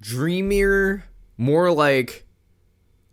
Dream Mirror, more like,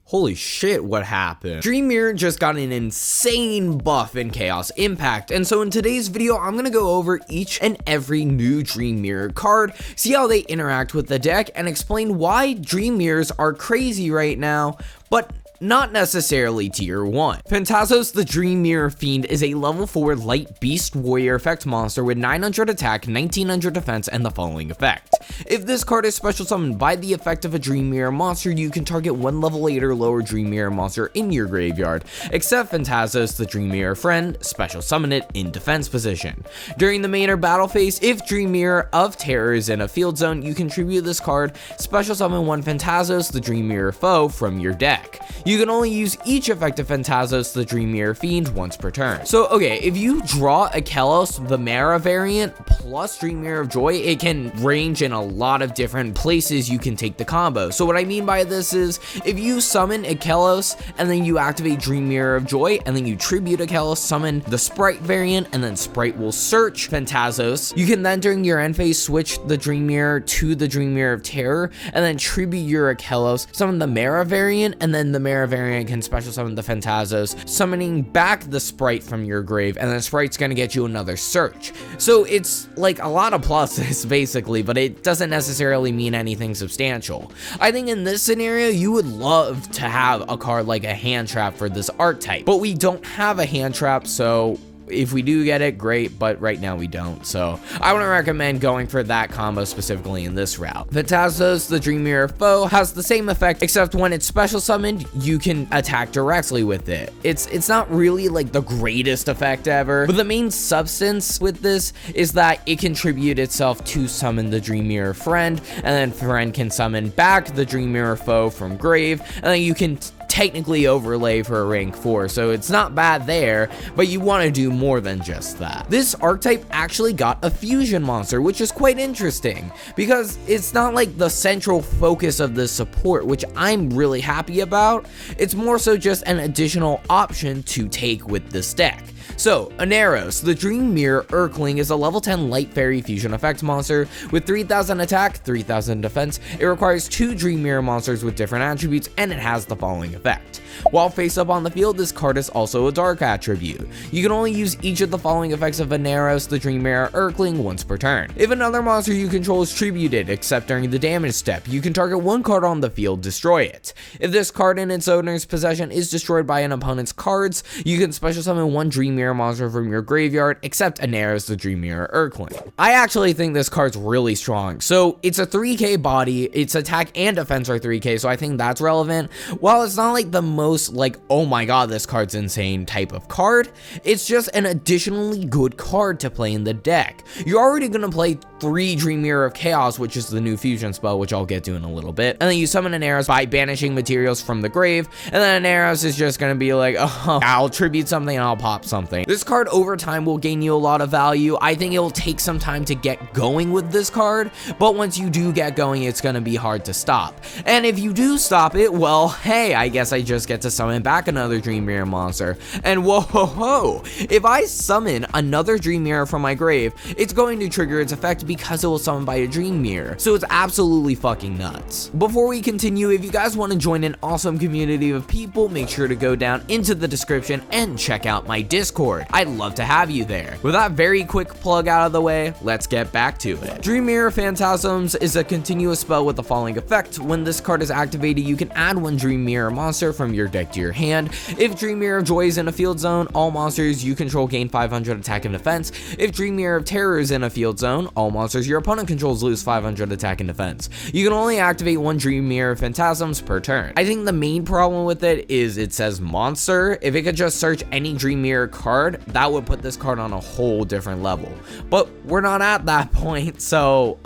holy shit, what happened? Dream Mirror just got an insane buff in Chaos Impact, and so in today's video, I'm gonna go over each and every new Dream Mirror card, see how they interact with the deck, and explain why Dream Mirrors are crazy right now, but not necessarily tier 1. Phantasmos the Dream Mirror Fiend is a level 4 light beast warrior effect monster with 900 attack, 1900 defense, and the following effect. If this card is special summoned by the effect of a Dream Mirror monster, you can target one level 8 or lower Dream Mirror monster in your graveyard, except Phantasmos the Dream Mirror Friend, special summon it in defense position. During the main or battle phase, if Dream Mirror of Terror is in a field zone, you can tribute this card, special summon one Phantasmos the Dream Mirror Foe from your deck. You can only use each effective Phantasmos the Dream Mirror Fiend once per turn. So, okay, if you draw a Kalos, the Mara variant, plus Dream Mirror of Joy, it can range in a lot of different places you can take the combo. So what I mean by this is, if you summon a Kalos, and then you activate Dream Mirror of Joy, and then you tribute a Kalos, summon the Sprite variant, and then Sprite will search Phantasmos, you can then during your end phase switch the Dream Mirror to the Dream Mirror of Terror, and then tribute your Kalos, summon the Mara variant, and then the Mara variant can special summon the Phantasmos, summoning back the Sprite from your grave, and then Sprite's gonna get you another search. So it's like a lot of pluses basically, but it doesn't necessarily mean anything substantial. I think in this scenario, you would love to have a card like a hand trap for this archetype, but we don't have a hand trap, so if we do get it, great, but right now we don't, so I wouldn't recommend going for that combo specifically in this route. Phantasmos the Dream Mirror Foe has the same effect, except when it's special summoned, you can attack directly with it. It's not really like the greatest effect ever, but the main substance with this is that it can tribute itself to summon the Dream Mirror Friend, and then Friend can summon back the Dream Mirror Foe from grave, and then you can technically overlay for a rank 4, so it's not bad there, but you want to do more than just that. This archetype actually got a fusion monster, which is quite interesting, because it's not like the central focus of this support, which I'm really happy about. It's more so just an additional option to take with this deck. So, Aneros, the Dream Mirror Urkling, is a level 10 light fairy fusion effect monster with 3000 attack, 3000 defense. It requires 2 Dream Mirror monsters with different attributes, and it has the following effect. While face up on the field, this card is also a dark attribute. You can only use each of the following effects of Aneros, the Dream Mirror Urkling, once per turn. If another monster you control is tributed, except during the damage step, you can target one card on the field, destroy it. If this card in its owner's possession is destroyed by an opponent's cards, you can special summon one Dream Mirror monster from your graveyard, except Aneros the Dream Mirror Urkling. I actually think this card's really strong. So it's a 3k body, its attack and defense are 3k, so I think that's relevant. While it's not like the most like, oh my god, this card's insane type of card, it's just an additionally good card to play in the deck. You're already gonna play 3 Dream Mirror of Chaos, which is the new fusion spell, which I'll get to in a little bit, and then you summon Aneros by banishing materials from the grave, and then Aneros is just gonna be like, oh, I'll tribute something and I'll pop something. This card over time will gain you a lot of value. I think it will take some time to get going with this card, but once you do get going, it's gonna be hard to stop. And if you do stop it, well, hey, I guess I just get to summon back another Dream Mirror monster. And whoa ho ho, if I summon another Dream Mirror from my grave, it's going to trigger its effect because it will summon by a Dream Mirror. So it's absolutely fucking nuts. Before we continue, if you guys want to join an awesome community of people, make sure to go down into the description and check out my Discord. I'd love to have you there. With that very quick plug out of the way, let's get back to it. Dream Mirror Phantasms is a continuous spell with the following effect. When this card is activated, you can add one Dream Mirror monster from your deck to your hand. If Dream Mirror of Joy is in a field zone, all monsters you control gain 500 attack and defense. If Dream Mirror of Terror is in a field zone, all monsters your opponent controls lose 500 attack and defense. You can only activate one Dream Mirror Phantasms per turn. I think the main problem with it is it says monster. If it could just search any Dream Mirror card, that would put this card on a whole different level. But we're not at that point, so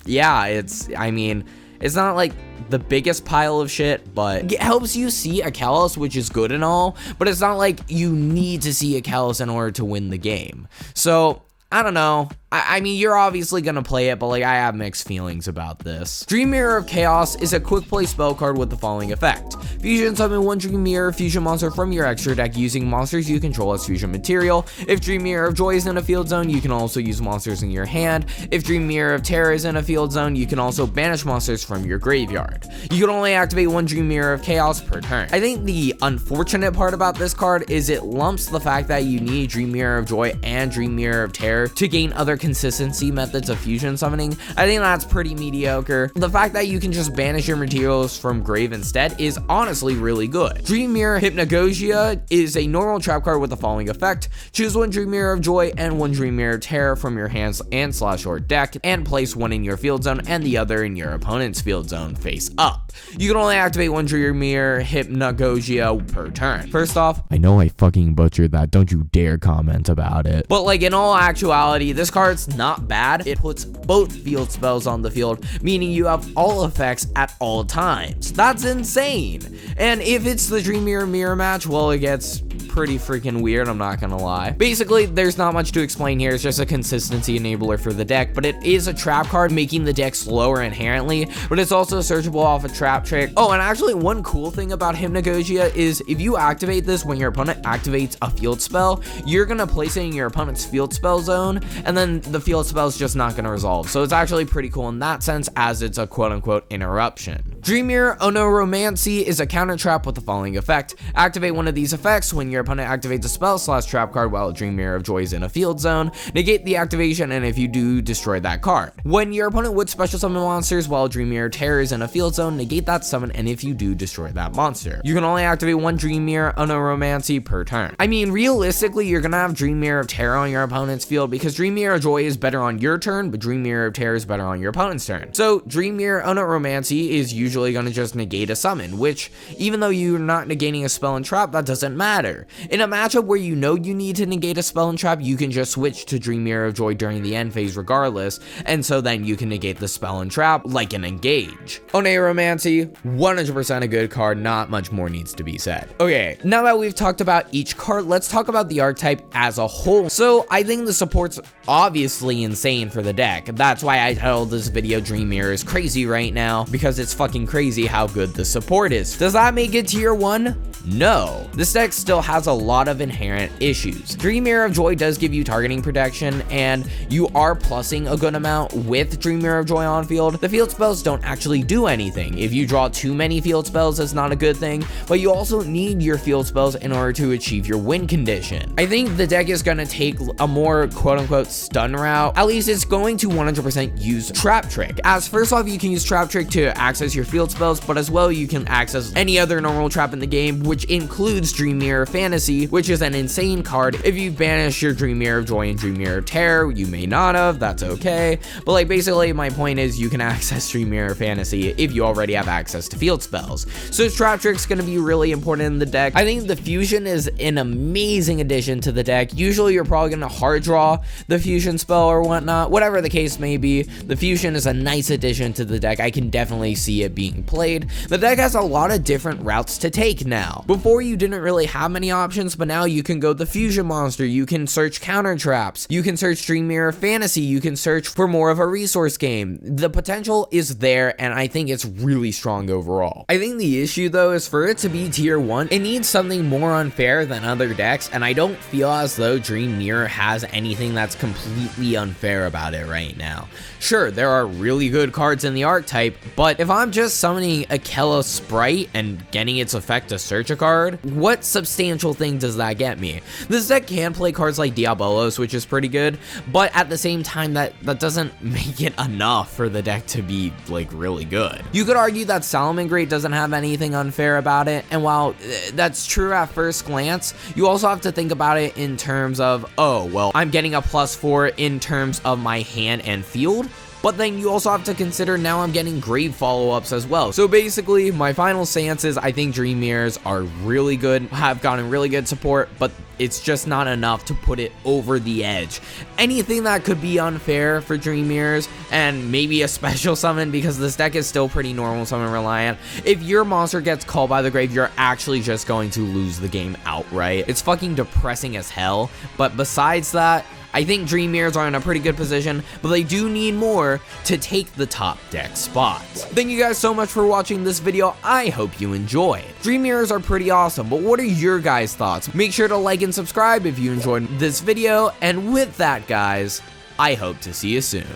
yeah, it's not like the biggest pile of shit, but it helps you see a Kalos, which is good and all, but it's not like you need to see a Kalos in order to win the game. So I don't know. I mean, you're obviously gonna play it, but like, I have mixed feelings about this. Dream Mirror of Chaos is a quick play spell card with the following effect. Fusion summon one Dream Mirror fusion monster from your extra deck using monsters you control as fusion material. If Dream Mirror of Joy is in a field zone, you can also use monsters in your hand. If Dream Mirror of Terror is in a field zone, you can also banish monsters from your graveyard. You can only activate one Dream Mirror of Chaos per turn. I think the unfortunate part about this card is it lumps the fact that you need Dream Mirror of Joy and Dream Mirror of Terror to gain other consistency methods of fusion summoning. I think that's pretty mediocre. The fact that you can just banish your materials from grave instead is honestly really good. Dream Mirror Hypnagogia is a normal trap card with the following effect. Choose one Dream Mirror of Joy and one Dream Mirror of Terror from your hands and / or deck, and place one in your field zone and the other in your opponent's field zone face up. You can only activate one Dream Mirror Hypnagogia per turn. First off, I know I fucking butchered that, don't you dare comment about it. But like, in all actuality, this card's not bad. It puts both field spells on the field, meaning you have all effects at all times. That's insane. And if it's the Dream Mirror mirror match, well, it gets pretty freaking weird, I'm not gonna lie. Basically, there's not much to explain here. It's just a consistency enabler for the deck, but it is a trap card, making the deck slower inherently, but it's also searchable off a trap trick. Oh, and actually, one cool thing about Hypnagogia is if you activate this when your opponent activates a field spell, you're gonna place it in your opponent's field spell zone, and then the field spell is just not gonna resolve. So it's actually pretty cool in that sense, as it's a quote-unquote interruption. Dream Mirror Onoromancy is a counter trap with the following effect. Activate one of these effects when your opponent activates a spell / trap card while Dream Mirror of Joy is in a field zone. Negate the activation, and if you do, destroy that card. When your opponent would special summon monsters while Dream Mirror Terror is in a field zone, negate that summon, and if you do, destroy that monster. You can only activate one Dream Mirror Onoromancy per turn. I mean, realistically, you're gonna have Dream Mirror of Terror on your opponent's field because Dream Mirror of Joy is better on your turn, but Dream Mirror of Terror is better on your opponent's turn. So Dream Mirror Onoromancy is usually gonna just negate a summon, which, even though you're not negating a spell and trap, that doesn't matter. In a matchup where you know you need to negate a spell and trap, you can just switch to Dream Mirror of Joy during the end phase regardless, and so then you can negate the spell and trap like an engage. Onoromancy, 100% a good card, not much more needs to be said. Okay, now that we've talked about each card, let's talk about the archetype as a whole. So I think the support's obviously insane for the deck. That's why I titled this video Dream Mirror is crazy right now, because it's fucking crazy how good the support is. Does that make it tier 1? No. This deck still has a lot of inherent issues. Dream Mirror of Joy does give you targeting protection, and you are plussing a good amount with Dream Mirror of Joy on field. The field spells don't actually do anything. If you draw too many field spells, that's not a good thing, but you also need your field spells in order to achieve your win condition. I think the deck is going to take a more quote-unquote stun route. At least it's going to 100% use Trap Trick. As first off, you can use Trap Trick to access your field spells, but as well you can access any other normal trap in the game, which includes Dream Mirror Fantasy, which is an insane card. If you banish your Dream Mirror of Joy and Dream Mirror of Terror, you may not have, that's okay. But like, basically my point is you can access Dream Mirror Fantasy if you already have access to field spells. So Trap Trick's gonna be really important in the deck. I think the Fusion is an amazing addition to the deck. Usually you're probably gonna hard draw the Fusion spell or whatnot, whatever the case may be. The Fusion is a nice addition to the deck. I can definitely see it being played. The deck has a lot of different routes to take now. Before you didn't really have many options, but now you can go the Fusion monster, you can search counter traps, you can search Dream Mirror Fantasy, you can search for more of a resource game. The potential is there, and I think it's really strong overall. I think the issue though is for it to be tier 1, it needs something more unfair than other decks, and I don't feel as though Dream Mirror has anything that's completely unfair about it right now. Sure, there are really good cards in the archetype, but if I'm just summoning a Kella Sprite and getting its effect to search a card, what substantial thing does that get me? This deck can play cards like Diabolos, which is pretty good, but at the same time, that doesn't make it enough for the deck to be like really good. You could argue that Salamangreat doesn't have anything unfair about it, and while that's true at first glance, you also have to think about it in terms of, oh, well, I'm getting a +4 in terms of my hand and field, but then you also have to consider now I'm getting grave follow-ups as well. So basically, my final stance is I think Dream Mirrors are really good, have gotten really good support, but it's just not enough to put it over the edge. Anything that could be unfair for Dream Mirrors, and maybe a special summon, because this deck is still pretty normal summon reliant. If your monster gets called by the grave, you're actually just going to lose the game outright. It's fucking depressing as hell, but besides that, I think Dream Mirrors are in a pretty good position, but they do need more to take the top deck spot. Thank you guys so much for watching this video. I hope you enjoyed. Dream Mirrors are pretty awesome, but what are your guys' thoughts? Make sure to like and subscribe if you enjoyed this video, and with that guys, I hope to see you soon.